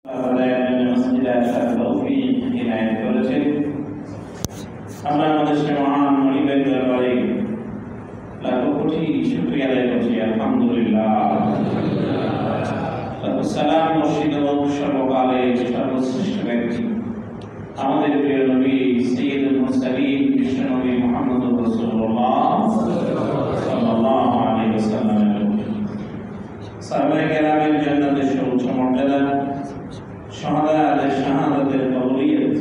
আমরা আমাদের সে মহান মালিকের দরবারে লাখো কোটি শুকরিয়া আদায় করছি। আলহামদুলিল্লাহ। সালাম মুর্শিদ ও সর্বকালে সর্বশ্রেষ্ঠ ব্যক্তি আমাদের প্রিয় নবী সাইয়্যিদুল মুরসালিন বিশ্ব নবী মুহাম্মদুর রাসূলুল্লাহ সাল্লাল্লাহু আলাইহি ওয়াসাল্লাম সাহাবায়ে কেরামের জান্নাতের সর্বোচ্চ মর্যাদা, শাহাদাতের শাহাদাতের কবুলিয়ত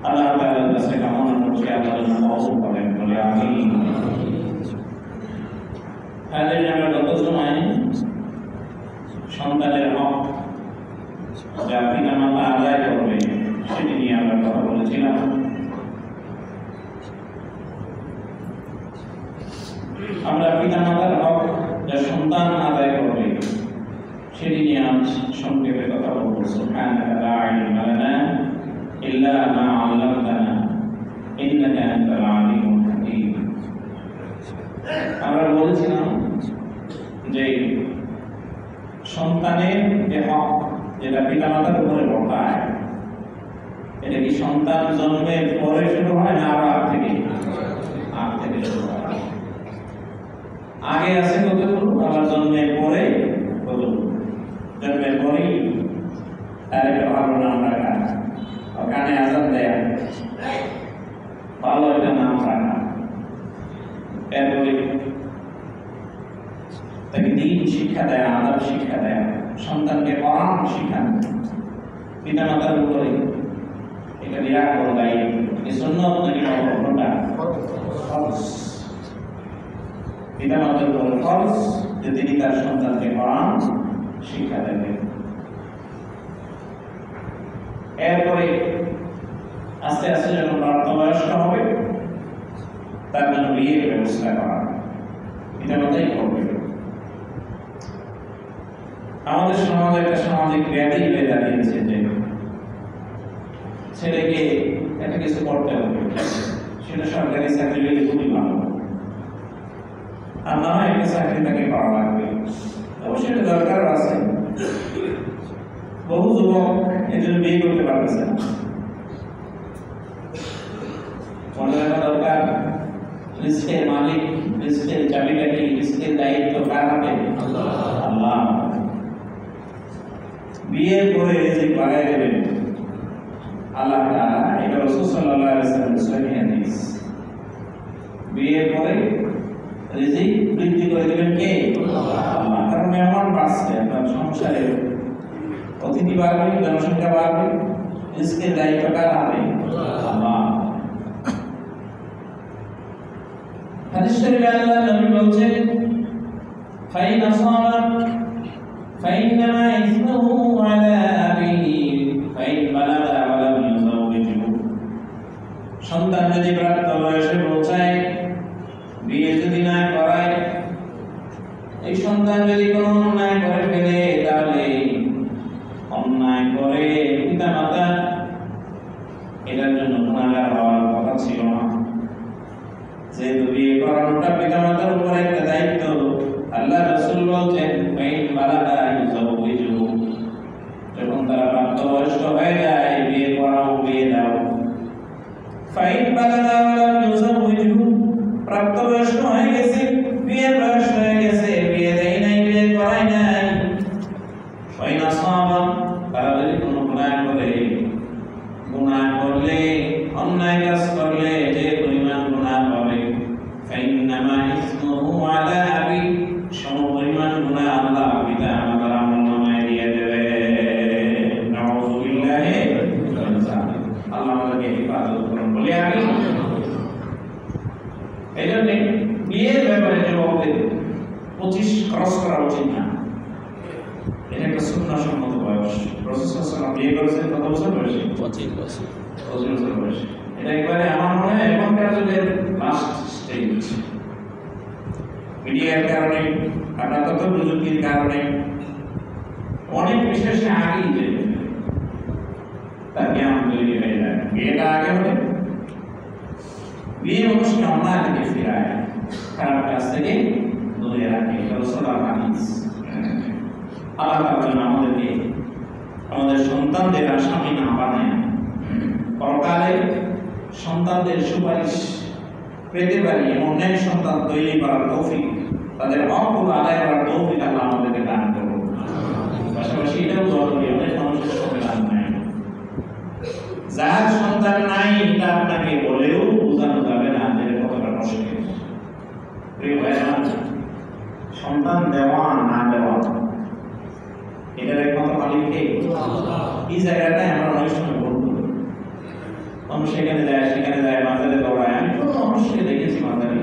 আল্লাহ তাআলার কাছে কামনা করছি। আল্লাহ যেন কবুল করেন, বলে আমিন। তাদের আমরা গত সময় সন্তানের হক যা পিতা মাতা আদায় করবে সেটি নিয়ে আমরা কথা বলেছিলাম। আমরা পিতা মাতার হক যা সন্তান আদায় করবে সেটি নিয়ে আজ সংক্ষেপে কথা বলবো। সুবহানাকা লা ইলমা লানা ইল্লা মা আল্লামতানা ইন্নাকা আনতাল আলিমুল হাকীম। আমরা বলেছিলাম যে সন্তানের যে হক যেটা পিতামাতার উপরে বর্তায়, এটা কি সন্তান জন্মের পরে শুরু হয় না আবার আগ থেকে শুরু হয়? আগে আছে কতগুলো, আবার জন্মের পরে কতগুলো। জন্মের পরেই তার একটা ভালো নাম রাখা, কানে আজান দেয়া, ভালো একটা নাম রাখা, এরপরে তাকে দ্বীন শিক্ষা দেয়, আদব শিক্ষা দেয়, সন্তানকে কোরআন শিখানো পিতা মাতার উপরে এটা বিরাট বড় দায়িত্ব। এই সুন্নাত নাকি কোনটা? ফরজ। পিতা মাতার উপরে ফরজ যে তিনি তার সন্তানকে কোরআন শিক্ষা দেবেন। এরপরে আস্তে আস্তে যখন প্রাপ্তবয়স্ক হবে তার জন্য বিয়ের ব্যবস্থা করা পিতা মাতাই করবে। আমাদের সমাজে একটা সামাজিক ব্যাধি হয়ে দাঁড়িয়েছে যে ছেলেকে একটা কিছু করতে হবে, সেটা সরকারি চাকরি পেলে খুবই ভালো, আর না হয় একটা চাকরি তাকে করা লাগবে। অবশ্যই এটা দরকার আছে। বহু যুবক এই জন্য বিয়ে করতে পারতেছে না। মনে রাখা দরকার, রিস্কের মালিক, রিস্কের চাবিকাঠি, রিস্কের দায়িত্ব কার হাতে? আল্লাহ। বিয়ের পরে রিজিক বাড়ায় দেবেন আল্লাহ তাআলা। এটা রাসূল সাল্লাল্লাহু আলাইহি ওয়াসাল্লামের সহিহ হাদিস। বিয়ের পরে রিজিক বৃদ্ধি করে দেবেন কে? আল্লাহ। কারণ মেহমান বাড়ছে, আপনার সংসারে অতিথি বাড়বে, জনসংখ্যা বাড়বে, রিজিকের দায়িত্ব কার হাতে? আল্লাহ। হাদিস শরীফে আল্লাহর নবী বলেছেন, ফাইন আসাবা فإنما إثمه على أبيه فإن بلغ ولم يزوجه। সন্তান যদি প্রাপ্ত বয়সে পৌঁছায়, বিয়ে যদি না করায়, এই সন্তান যদি কোনো অন্যায় করে ফেলে, তাহলে অন্যায় করে পিতা মাতা এটার জন্য গুনাহগার হওয়ার কথা ছিল না। যেহেতু বিয়ে করানোটা পিতা মাতার উপরে একটা দায়িত্ব, আল্লাহ রাসূল বলছেন ফাইন বালাগা ইউযাউযু, যখন তারা প্রাপ্তবয়স্ক হয়ে যায় বিয়ে করাও, বিয়ে দাও। ফাইন বালাগা ওয়ালাম ইউযাউযু, প্রাপ্তবয়স্ক হয়ে গেছে, বিয়ের বয়স হয়ে গেছে, বিয়ে দেয় নাই, বিয়ে করায় নাই। ফাইন আসাবা, তারা যদি কোনো গুনাহ করে, গুনাহ করলে, অন্যায় কাজ করলে যে পরিমাণ গুনাহ হবে, ফাইন্নামা ইসমুহু আলা আবি, সমপরিমাণ গুনাহ আল্লাহ পিতা মাতার আমলনামায় দিয়ে দেবে। নাউযুবিল্লাহি মিন যালিক। আল্লাহ আমাদেরকে হেফাজত করুন, বলি আমিন। এই জন্য বিয়ের ব্যাপারে যুবকদের 25 ক্রস করা উচিত না। এটা একটা সুন্নাহসম্মত বয়স। রাসূল সাল্লাল্লাহু আলাইহি ওয়াসাল্লাম বিয়ে করেছেন কত বছর বয়সে? 25 বছর। 25 বছর বয়সে। এটা একবারে আমার মনে হয় এখনকার যুগের লাস্ট স্টেজ। মিডিয়ার কারণে, আপনার তথ্য প্রযুক্তির কারণে অনেক বিশেষে আগেই যে তার জ্ঞান তৈরি হয়ে যায়। বিয়েটা আগে হলে বিয়ে মানুষকে অন্যায় থেকে ফিরায়, খারাপ কাজ থেকে দূরে রাখে। রাসূলুল্লাহ হাদিস। আল্লাহ তাআলা আমাদেরকে আমাদের সন্তানদের আসামি না বানায় পরকালে সন্তানদের সুপারিশ পেতে পারি এমন অনেক সন্তান তৈরি করার তৌফিক, তাদের হকগুলো আদায় করার তৌফিক আল্লাহ আমাদেরকে দান করুন। পাশাপাশি এটাও জরুরি, অনেক মানুষের সন্তান নাই, যার সন্তান নাই এটা আপনাকে বলেও বোঝানো যাবে না যে কতটা মুশকিল। প্রিয় ভাইরা, সন্তান দেওয়া না দেওয়া এটার একমাত্র মালিক কে? এই জায়গাটায় আমরা অনেক সময় বলবো, মানুষ সেখানে যায় মাজারে দৌড়ায়। আমি কোনো মানুষকে দেখেছি মাজারে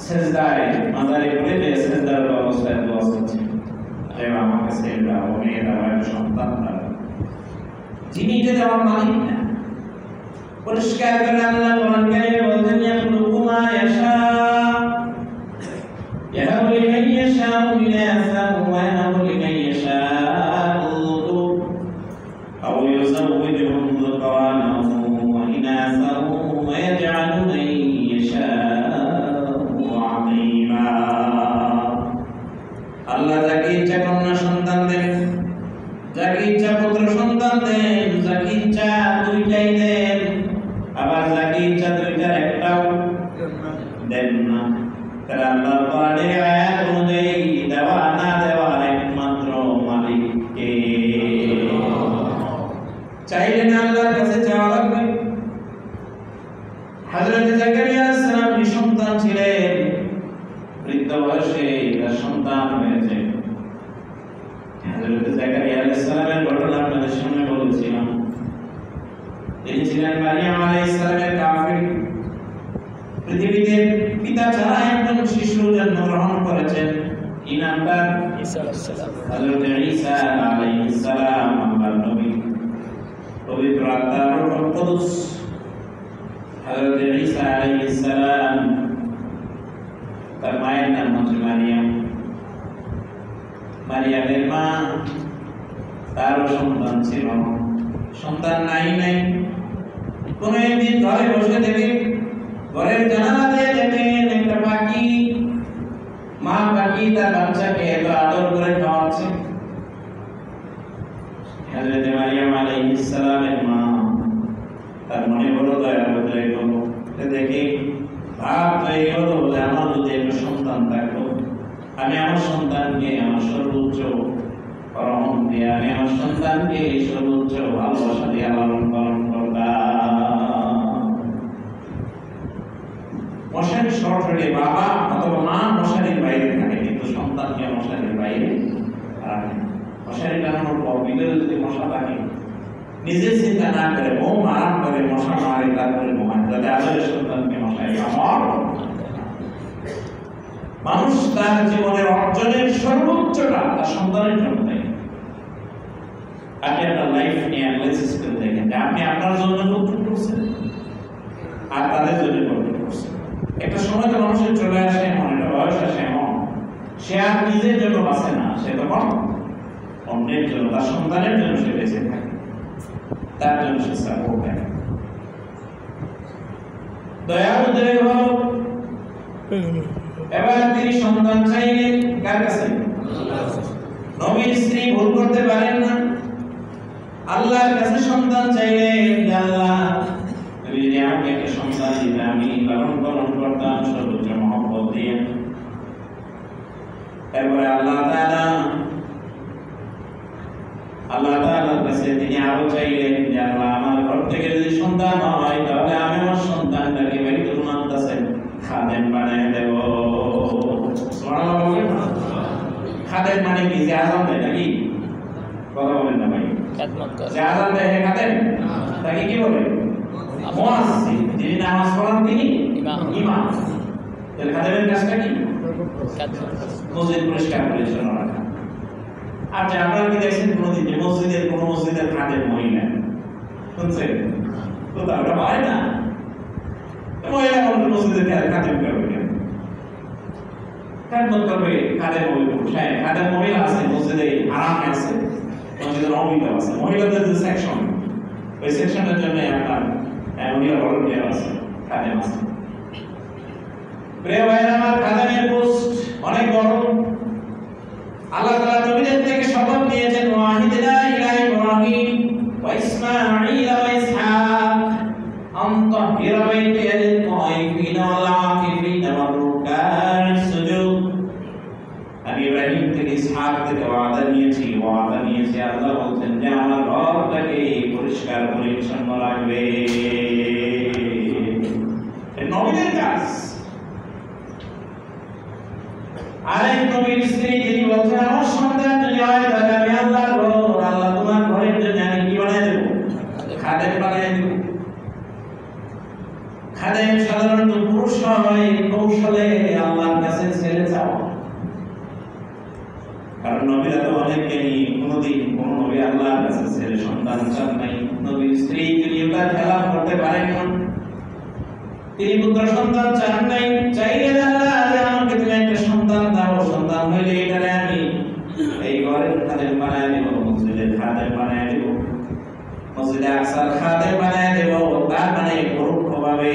সেজদায়, মাজারে পড়ে যে সেজদার অবস্থায় দোয়া করছে, আরে আমাকে ছেড়ে দাও, মেয়েরা সন্তান দাও। যিনি এটা দেওয়ার মালিক না, পরিষ্কার করে আল্লাহ কোরআন কারিমে বলেন, ইয়াখলুকু মা ইয়াশা ইয়াহাবু লিমান ইয়াশাউ ইনাসান ওয়া ইয়াহাবু লিমান ইয়াশাউ আও ইউযাওwijuhum যুকরানান ওয়া ইনাসান ওয়া ইয়াজআলু মান ইয়াশাউ আযীমা। আল্লাহ যাকে ইচ্ছা কন্যা সন্তান দেন, যাকে ইচ্ছা পুত্র সন্তান দেন, যাকে ইচ্ছা দুইটাই দেন, আবার যাকে ইচ্ছা দুইটার একটাও দেন না। তারা আল্লাহর কোরআনের আয়াত অনুযায়ী দেওয়া না দেওয়ার একমাত্র মালিক কে? চাইলে না আল্লাহর কাছে চাওয়া লাগবে। হযরত জাকারিয়া আলাইহিস সালাম নিঃসন্তান ছিলেন, বৃদ্ধ বয়সে তার সন্তান হয়েছে। হযরত জাকারিয়া আলাইহিস সালামের ঘটনা আপনাদের সামনে বলেছিলাম। তিনি ছিলেন মারিয়াম আলাইহিস সালামের কাফির। পৃথিবীতে পিতা ছাড়া একজন শিশু জন্মগ্রহণ করেছেন, কি নাম তার? ঈসা আলাইহিস সালাম। হযরত ঈসা আলাইহিস সালাম আল্লাহর নবী, পবিত্র আত্মার রূহ কুদুস। হযরত ঈসা আলাইহিস সালাম তার মায়ের নাম হচ্ছে মারিয়াম। মারিয়ামের মা, তারও সন্তান ছিল, সন্তান নাই। কোন একদিন ঘরে বসে থেকে ঘরের জানালা দিয়ে দেখেন একটা পাখি, মা পাখি তার বাচ্চাকে এত আদর করে খাওয়াচ্ছে। হযরত মারিয়াম আলাইহিস সালামের মা, তার মনে বড় দয়া হয়ে গেল, দেখে ভাব তৈরি হলো যে আমার যদি একটা সন্তান থাকতো, আমি আমার সন্তানকে আমার সর্বোচ্চ রহম দিয়ে, আমি আমার সন্তানকে সর্বোচ্চ ভালোবাসা দিয়ে লালন পালন করতাম। মশারি সরাসরি বাবা অথবা মা মশারির বাইরে থাকে, কিন্তু সন্তানকে মশারির বাইরে রাখে। মশারি টানানোর পর ভিতরে যদি মশা থাকে, নিজে চিন্তা না করে বোম আরাম করে মশা মারে, তারপরে ঘুমায়, যাতে আদরের সন্তানকে মশারি আমার। মানুষ তার জীবনের অর্জনের সর্বোচ্চটা তার সন্তানের জন্য দেয়। আপনি আপনার লাইফ নিয়ে অ্যানালাইসিস করে দেখেন যে আপনি আপনার জন্য কতটুকু করছেন আর তাদের জন্য কতটুকু করছেন। একটা সময় তো মানুষের চলে আসে এমন, একটা বয়স আসে এমন, সে আর নিজের জন্য বাঁচে না, সে তখন অন্যের জন্য, তার সন্তানের জন্য সে বেঁচে থাকে, তার জন্য সে সাপোর্ট দেয়। দয়া উদয় হল। এবার তিনি সন্তান চাইলেন কার কাছে? নবীর স্ত্রী ভুল করতে পারেন না, আল্লাহর কাছে সন্তান চাইলেন, আল্লাহ তুমি যদি আমাকে একটা সন্তান দিতে, আমি লালন পালন করতাম সর্বোচ্চ মহব্বত দিয়ে। এরপরে আল্লাহ তাআলার কাছে তিনি আরো চাইলেন যে আল্লাহ আমার ঘর থেকে যদি সন্তান হয়, তাহলে আমি আমার সন্তানটাকে বাইতুল মুকাদ্দাসের খাদেম বানায় দেব। সুবহানাল্লাহ। খাদেম মানে কি? যে আযান দেয় নাকি? কথা বলেন না ভাই। যে আযান দেয় খাদেম, তাকে কি বলে? মুয়াজ্জিন। যিনি নামাজ পড়ান তিনি ইমাম। তাহলে খাদেমের কাজটা কি? মসজিদ পরিষ্কার পরিচ্ছন্ন রাখা। আচ্ছা, আপনারা কি দেখছেন কোনদিন যে মসজিদের খাদেম মহিলা? শুনছেন? তো ওটা হয় না, মহিলা মসজিদের খাদেম করবে, খেদমত করবে। খাদেম মহিলা আছে মসজিদে, আরামে আছে, মসজিদের অমিতা আছে, মহিলাদের যে সেকশন, ওই সেকশনের জন্য আপনার মহিলা ভলান্টিয়ার আছে, খাদেম আছে। প্রিয় ভাইরা আমার, খাদেমের পোস্ট অনেক বড়। আল্লাহ তাআলা নবীদের থেকে শপথ নিয়েছেন ওয়াহিদিনা ইলা ইব্রাহিম ওয়া ইসমাঈল ওয়া ইসহাক আনতাহিরা বাইতি লিল-তাইফিনা ওয়াল আকিফিনা ওয়ার রুকা'is সুজুদ। আমি ইব্রাহিম থেকে ইসহাক থেকে ওয়াদা নিয়েছি আল্লাহ বলছেন যে আমার ঘরটাকে পরিষ্কার পরিচ্ছন্ন রাখবে। নবীদের কাজ। আরেক নবীর স্ত্রী যিনি বলছেন আমার সন্তান যদি হয় তাহলে আমি আল্লাহর ঘর, আল্লাহ তোমার ঘরের জন্য আমি কি বানিয়ে দেব? খাদেম বানিয়ে দেব। খাদেম সাধারণত পুরুষ হয়, কৌশলে আল্লাহর কাছে ছেলে চাওয়া। কারণ নবীরা তো অনেক জ্ঞানী, কোনদিন কোন নবী আল্লাহর কাছে ছেলে সন্তান চান নাই। নবীর স্ত্রী তিনি তার খেলাফ করতে পারেন না, তিনি পুত্র সন্তান চান নাই। চাইলেন আল্লাহ যে আমাকে তুমি একটা সন্তান দাও, সন্তান হইলে এটারে আমি এই ঘরের খাদেম বানায় দেব, মসজিদের খাদেম বানায় দেব, মসজিদে আকসার খাদেম বানায় দেব। তার মানে পরোক্ষভাবে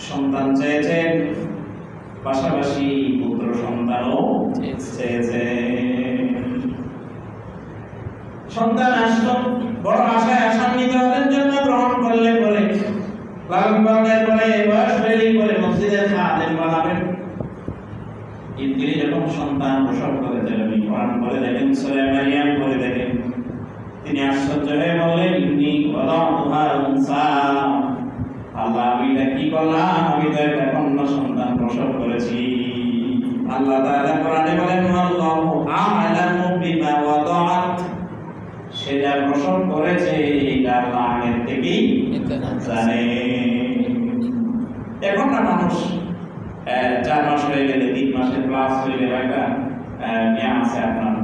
সন্তান চেয়েছেন, পাশাপাশি পুত্র সন্তানও চেয়েছেন। সন্তান আসলো, বড় আশায় আশান্বিত হলেন, জন্য গ্রহণ করলে বলে লালন পালনের পরে বয়স হয়ে পরে মসজিদের খাদেম বানাবেন। তিনি যখন সন্তান প্রসব করেছেন, আমি কোরআন বলে দেখেন, সূরা মারিয়াম বলে দেখেন, তিনি আশ্চর্য হয়ে বললেন ইন্নী ওয়াদাতুহা উনসা, আল্লাহ আমি এটা কি করলাম, আমি তো একটা কন্যা সন্তান প্রসব করেছি। আল্লাহ তাআলা কোরআনে বলেন আল্লাহু আ'লামু বিমা ওয়াদাআত, সেটা প্রসব করেছে এটা আল্লাহ আগের থেকেই জানে। এখন না মানুষ 4 মাস হয়ে গেলে 3 মাসের ক্লাস হয়ে গেলে একটা নিয়ে আছে, আপনার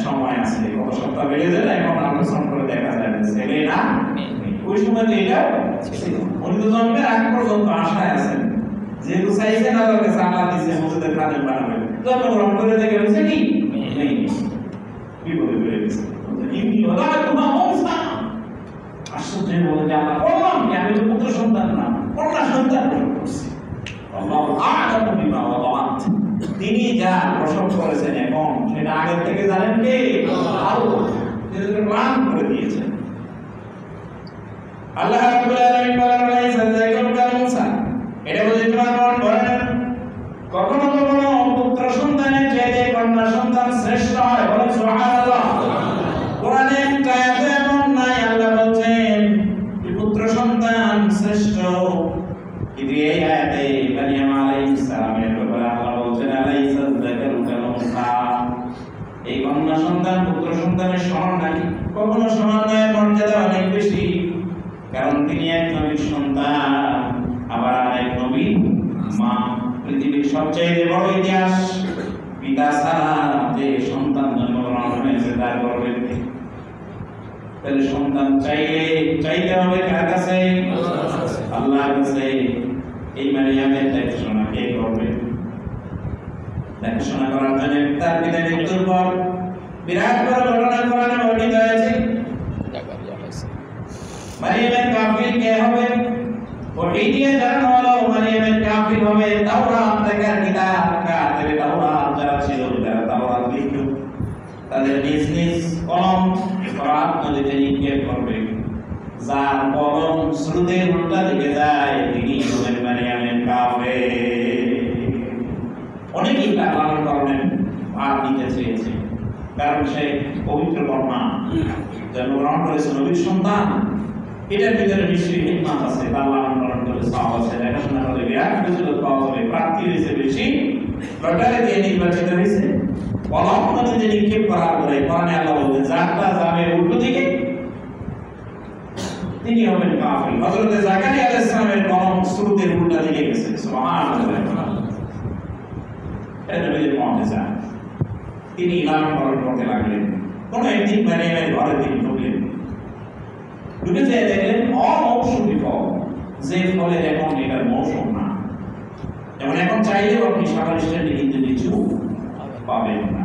সময় আছে, কত সপ্তাহ বেড়ে যায়, এখন আলোচনা করে দেখা যায় ছেলে না। ওই সময় তো এটা উনি তো জন্মের আগ পর্যন্ত আশায় আছেন, যেহেতু চাইছেন আল্লাহর কাছে, আল্লাহ দিয়েছে মসজিদের খাদেম বানাবে, জন্মগ্রহণ করে দেখে হয়েছে কি নেই, বিপদে পড়ে গেছে। আশ্চর্য বলে যে আল্লাহ বললাম কি আমি তো পুত্র সন্তান না, কন্যা সন্তান প্রসব করছি। তিনি যা প্রসব করেছেন এখন সেটা আগের থেকে জানেন কে? আল্লাহ প্ল্যান করে দিয়েছেন। আল্লাহ রাব্বুল আলামিন বলেন লাইসা যায়কুম কামুসা, এটা বুঝে তোমার মন ভরে না। কখনো কখনো পুত্র সন্তানের চাইতে কন্যা সন্তান শ্রেষ্ঠ হয়, বলেন সুবহানাল্লাহ। কোরআনে একটা আয়াতে এমন নাই আল্লাহ বলছেন পুত্র সন্তান শ্রেষ্ঠ, কিন্তু এই আয়াতে মারিয়াম আলাইহিস সালামের ব্যাপারে আল্লাহ বলছেন আলাইসা যাকারু কামুসা, এই কন্যা সন্তান পুত্র সন্তানের সমান নাকি? কখনো সমান নয়, মর্যাদা অনেক বেশি। কারণ তিনি এক নবীর সন্তান, আবার আরেক নবীর মা। পৃথিবীর সবচেয়ে বড় ইতিহাস, পিতা ছাড়া যে সন্তান জন্মগ্রহণ হয়েছে তার গর্ভে। তাহলে সন্তান চাইতে হবে কার কাছে? আল্লাহর কাছে। এই মারিয়ামের দেখাশোনা কে করবে? দেখাশোনা করার জন্য তার পিতা মৃত্যুর পর বিরাট বড় ঘটনা কোরআনে বর্ণিত হয়েছে। মারিয়ামের কাফির কে হবে? ওই দিয়ে জানানো হলো মারিয়ামের কাফির হবে তাওরাত লেখার কিতাব, কাফির তাওরাত যারা ছিল, যারা তাওরাত লিখত, তাদের নিজ নিজ কলম ফরাত নদীতে নিক্ষেপ করবে। যার কলম স্রোতের উল্টা দিকে যায় তিনি হলেন মারিয়ামের কাফির। অনেকেই তার লালন পালনের ভার নিতে চেয়েছে, কারণ সে পবিত্র কন্যা, জন্মগ্রহণ করেছে নবীর সন্তান। এটার ভিতরে নিশ্চয়ই হিকমত আছে, তার লালন পালন করে সওয়াব আছে, দেখাশোনা করে বিরাট ফজিলত পাওয়া যাবে। প্রার্থী হয়েছে বেশি, লটারি দিয়ে নির্বাচিত হয়েছে। কলম নদীতে নিক্ষেপ করার পরে কোরআনে আল্লাহ বলছেন যারটা যাবে উল্টো দিকে তিনি হবেন কাফির। হযরত জাকারিয়া আলাইহিস সালামের কলম স্রোতের উল্টা দিকে গেছে। সুবহানাল্লাহ। এটা নবীর মুজিজা। তিনি লালন পালন করতে লাগলেন। কোন একদিন মারিয়ামের ঘরে তিনি ঢুকলেন, ঢুকে যেয়ে দেখলেন অমৌসুমী ফল, যে ফলের এখন এটার মৌসুম না। যেমন এখন চাইলেও আপনি সাগর স্ট্যান্ডে কিন্তু লিচু পাবেন না,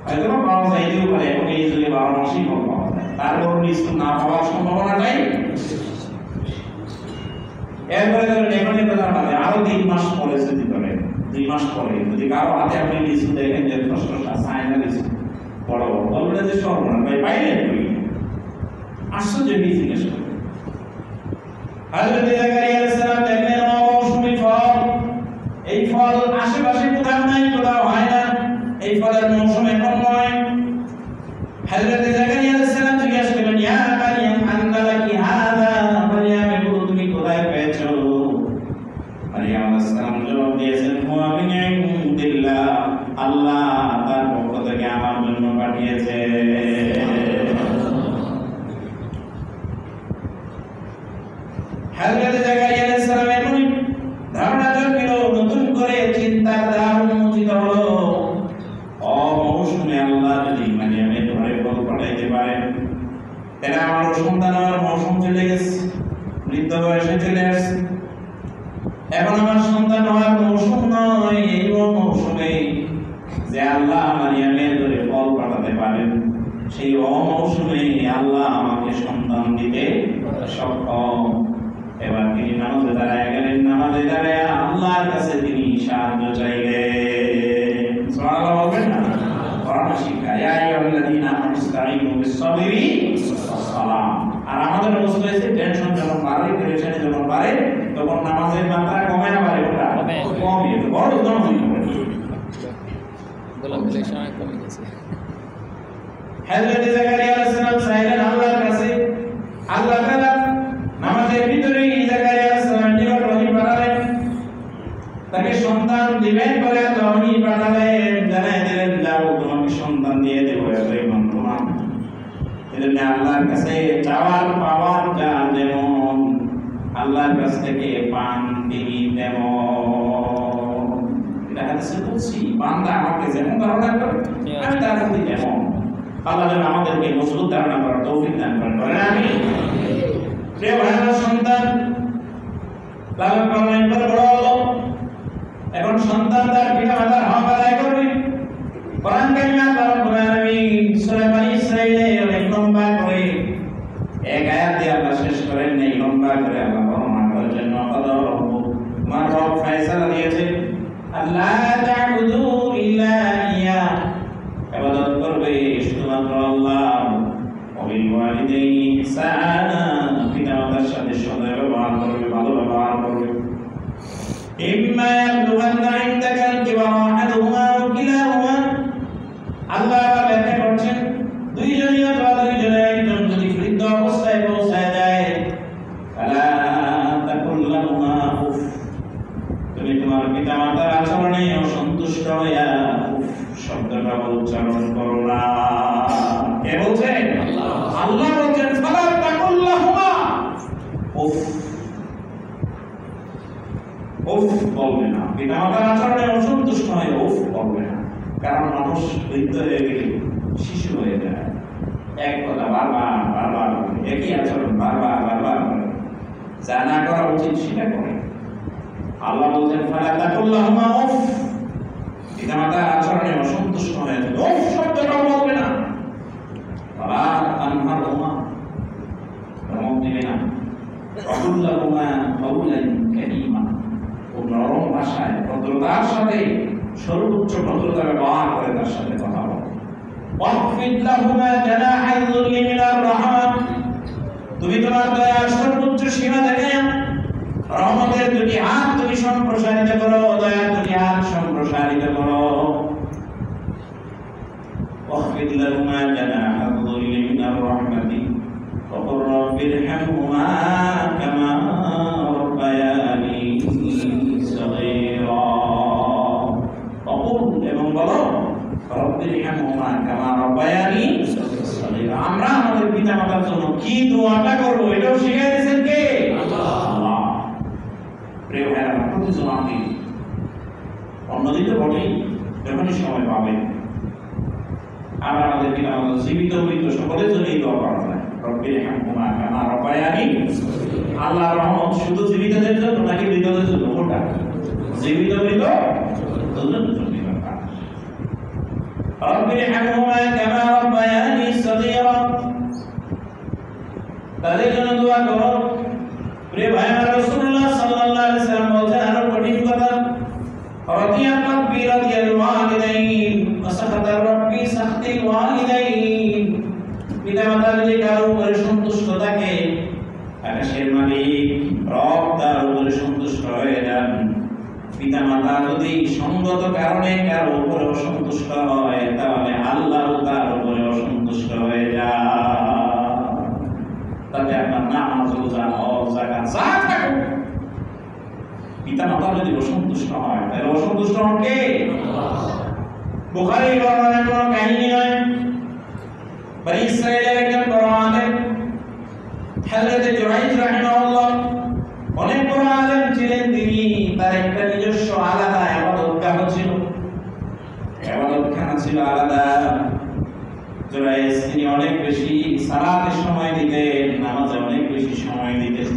হয়তো পাওয়া যাইতেও পারে, এখন এই যুগে 12 মাসই ফল পাওয়া যায়, তারপর লিচু না পাওয়ার সম্ভাবনাটাই। এরপরে ধরেন এখন আরো 3 মাস পরে যদি করেন 2 মাস পরে যদি কারো হাতে আপনি লিচু দেখেন যে প্রশ্নটা চায়না লিচু বড় বড় বলবেন যে সর্বনাশ ভাই পাইলেন কই? আশ্চর্য জিজ্ঞেস করে। হযরত জাকারিয়া আলাইহিস সালাম দেখলেন মৌসুমী ফল, এই ফল আশেপাশে কোথাও নাই, কোথাও হয় না, এই ফলের মৌসুম এখন নয়। হযরত জাকারিয়া আলাইহিস সালাম জিজ্ঞেস করলেন, ইয়া মারইয়াম আন্না লাকি হাযা, মারইয়াম এগুলো তুমি কোথায় পেয়েছো? মারইয়াম আলাইহিস সালাম জবাব দিয়েছেন, হুয়া মিন ইনদিল্লাহ, আল্লাহ তার পক্ষ থেকে আমার জন্য পাঠিয়েছে। হযরত জাকারিয়া আলাইহিস সালামের মনে ধারণা জন্মিল, নতুন করে চিন্তার দ্বার উন্মোচিত হলো। অমৌসুমে আল্লাহ যদি মারিয়ামের ঘরে ফল পাঠাইতে পারেন, তাহলে আমার সন্তান হওয়ার মৌসুম চলে গেছে, বৃদ্ধ বয়সে চলে আসছে, এখন আমার সন্তান হওয়ার মৌসুম নয়। এই মৌসুমে যে আল্লাহ মারিয়ামের ঘরে ফল পাঠাতে পারেন, সেই অমৌসুমে আল্লাহ আমাকে সন্তান দিতে সক্ষম। এবার তিনি নামাজে দাঁড়ায় গেলেন, নামাজে দাঁড়ায় আল্লাহর কাছে তিনি সাহায্য চাইলেন। সুবহানাল্লাহ বলবেন না? কোরআন শিক্ষা, ইয়া আইয়ুহাল্লাযীনা আমানু ইসতাঈনু বিস-সাবরি ওয়াস-সালাহ। আর আমাদের অবস্থা হয়েছে টেনশন যখন বাড়ে, পেরেশানি যখন বাড়ে, তখন নামাজের মাত্রা কমে না বাড়ে? ওটা কমে, বড় দম হয়ে যাবে। বলা বলে সময় কমে গেছে। হযরত জাকারিয়া আলাইহিস সালাম চাইলেন আল্লাহর কাছে, আল্লাহ তাআলা নামাজের ভিতরে জাকারিয়া আলাইহিস সালাম নিকট ওহী পাঠালেন, তাকে সন্তান দিবেন বলে আল্লাহ ওহী পাঠালেন, জানাই দিলেন যাও তোমাকে সন্তান দিয়ে দেব, এটাই মন্ত্রণা। এজন্য আল্লাহর কাছে চাওয়ার পাওয়ার যা যেমন, আল্লাহর কাছ থেকে পান তিনি তেমন। এটা হাদিসে বলছি, বান্দা আমাকে যেমন ধারণা করে আমি তার প্রতি তেমন। আল্লাহ যেন আমাদেরকে মজবুত ধারণা করার তৌফিক দান করেন, বলেন আমিন। প্রিয় ভাইরা, সন্তান লালন পালন করে বড় হলো, এখন সন্তান তার পিতা মাতার হক আদায় করবে। কোরআন কারিমে আল্লাহ রাব্বুল আলামিন সূরা বনী ইসরাঈলে অনেক লম্বা করে এক আয়াত দিয়ে আল্লাহ শেষ করেন, এই লম্বা করে আল্লাহ বর্ণনা করেছেন, ওয়াকাদা রাব্বুক, তোমার রব ফয়সালা দিয়েছে আল্লাহ তা'বুদু ইল্লা ইয়া, ইবাদত করবে শুধুমাত্র আল্লাহ। ওয়াবিল ওয়ালিদাইনি ইহসানা, পিতামাতার সাথে সদয় ব্যবহার করবে, ভালো ব্যবহার করবে। ইম্মা ইয়াবলুগান্না ইনদাকাল কিবারা আহাদুহুমা আও কিলাহুমা, আল্লাহ ব্যাখ্যা করছেন, দুইজনই অথবা দুইজনের একজন যদি বৃদ্ধ অবস্থায় পৌঁছায় যায়, ফালা তাকুল লাহুমা উফ, তুমি তোমার পিতামাতার আচরণে অসন্তুষ্ট হইয়া উফ শব্দটা উচ্চারণ করো না। কে বলছেন? আল্লাহ বলছেন, ফালা তাকুল লাহুমা উফ, উফ বলবে না। পিতামাতার আচরণে অসন্তুষ্ট হয়ে উফ বলবে না, কারণ মানুষ বৃদ্ধ হয়ে গেলে শিশু হয়ে যায়, এক কথা বারবার বারবার বলে, একই আচরণ বারবার বারবার করে, যা না করা উচিত সেটা করে। আল্লাহ বলছেন, ফালা তাকুল লাহুমা উফ, পিতামাতার আচরণে অসন্তুষ্ট হয়ে যায়, উফ শব্দটা বলবে না। ফালা তানহারহুমা, ধমক দিবে না। ওয়াকুল লাহুমা কাওলান কারীমা, ও নরম ভাষায় ভদ্রতার সাথে সর্বোচ্চ ভদ্রতা ব্যবহার করে তার সাথে কথা বলো। ওয়াকফিদ লাহুমা জানাহাল যুল্লি মিনার রাহমা, তুমি তোমার দয়ার সর্বোচ্চ সীমা থেকে রহমতের দুটি হাত তুমি সম্প্রসারিত করো, দয়ার দুটি হাত সম্প্রসারিত করো। ওয়াকফিদ লাহুমা জানাহাল যুল্লি মিনার রাহমাতি ওয়াকুর রাব্বিরহামহুমা কামা রাব্বায়ানি সগীরা, এবং বলো রব্বিরহামহুমা কামা রাব্বায়ানি সগীরা। আমরা আমাদের পিতামাতার জন্য কি দোয়াটা করব এটাও শিখিয়ে দিয়েছেন কে? আল্লাহ। প্রিয় ভাইরা, প্রতিজন আপনি অন্যদিকে বটেই, যখনই সময় পাবেন আমরা আমাদের পিতামাতা জীবিত মৃত সকলের জন্য এই দোয়া করা যায়, রব্বিরহামহুমা কামা রাব্বায়ানি। আল্লাহর রহমত শুধু জীবিতদের জন্য নাকি মৃতদের জন্য? কোনটা? জীবিত মৃত দুজনের জন্য। রব্বিরহামহুমা কামা রাব্বায়ানি সগীরা, তাদের জন্য দোয়া করো। প্রিয় ভাইরা, রাসূলুল্লাহ সাল্লাল্লাহু আলাইহি ওয়াসাল্লাম বলেন আরো কঠিন কথা, পিতামাতা যদি কারো উপরে সন্তুষ্ট থাকে, আকাশের মালিক রব তার উপরে সন্তুষ্ট হয়ে যান। পিতামাতা যদি সঙ্গত কারণে কারো উপরে অসন্তুষ্ট হয়, তাহলে আল্লাহ তার উপরে অসন্তুষ্ট হয়ে যায়। তাতে আপনার নামাজ, রোজা, হজ, যাকাত যা থাকুক, পিতামাতা যদি অসন্তুষ্ট হয়, তাহলে অসন্তুষ্ট হন কে? বুখারী বর্ণনায় কোনো কাহিনী নয়। বনি ইসরাঈলের একজন বড় আলেম হযরত জুরাইজ রাহিমাহুল্লাহ অনেক বড় আলেম ছিলেন। তিনি তার একটা নিজস্ব আলাদা ইবাদতখানা ছিল, ইবাদতখানা ছিল আলাদা। জুরাইজ তিনি অনেক বেশি সালাতে সময় দিতেন, নামাজে অনেক বেশি সময় দিতেন।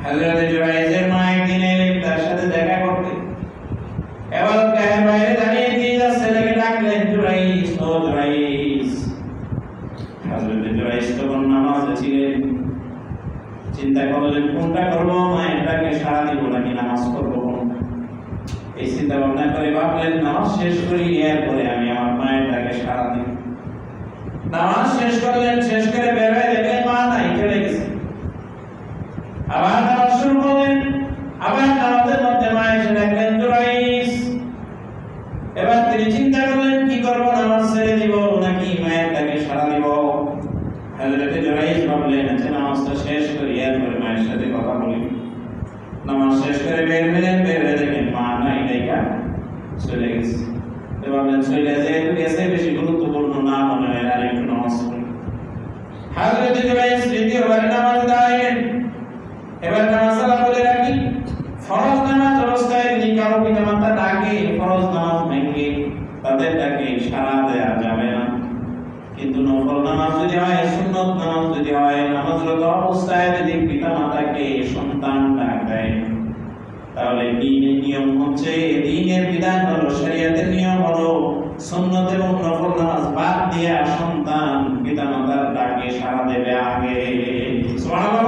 হযরত জুরাইজের মা একদিন এলেন তার সাথে দেখা করতে। ইবাদতখানার বাইরে দাঁড়িয়ে দিয়ে ছেলেকে ডাকলেন, জুরাইজ, ও জুরাইজ। হযরত জুরাইজ তখন নামাজে ছিলেন। চিন্তা করলেন কোনটা করবো, মায়েরটাকে সারা দিব নাকি নামাজ করবো। এই চিন্তা ভাবনা করে ভাবলেন নামাজ শেষ করি, এরপরে আমি আমার মায়েরটাকে সারা দিব। নামাজ শেষ করলেন, শেষ করে বের হয়ে দেখলেন মা নাই, চলে গেছে। আবার নামাজ শুরু করলেন, আবার নামাজের মধ্যে মা এসে ডাকলেন, জুরাইজ। এবার তিনি চিন্তা করলেন কি করবো, নামাজ ছেড়ে দিব নাকি মায়েরটাকে সারা দিব। হযরত জুরাইজ ভাবলেন আচ্ছা নামাজটা শেষ করি, এরপরে মায়ের সাথে কথা বলি। নামাজ শেষ করে বের হলেন, বের হয়ে দেখেন মা নাই, ডাইকা চলে গেছে। ভাবলেন চলে যেহেতু গেছে বেশি গুরুত্বপূর্ণ না মনে হয়, আর একটু নামাজ পড়ি। হযরত জুরাইজ দ্বিতীয়বার নামাজে দাঁড়ালেন। এবার নামাজ সালাম বলে রাখি, ফরজ নামাজ অবস্থায় যদি কারো পিতামাতা ডাকে, ফরজ নামাজ ভেঙে তাদেরটাকে সারা দেয়া যাবে না। কিন্তু নফল নামাজ যদি হয়, সুন্নত নামাজ যদি হয়, নামাজরত অবস্থায় যদি পিতামাতাকে সন্তান ডাক দেয়, তাহলে দ্বীনের নিয়ম হচ্ছে, দ্বীনের বিধান হলো, শরীয়তের নিয়ম হলো সুন্নত এবং নফল নামাজ বাদ দিয়ে সন্তান পিতামাতার ডাকে সাড়া দেবে আগে। সুবহানাল্লাহ।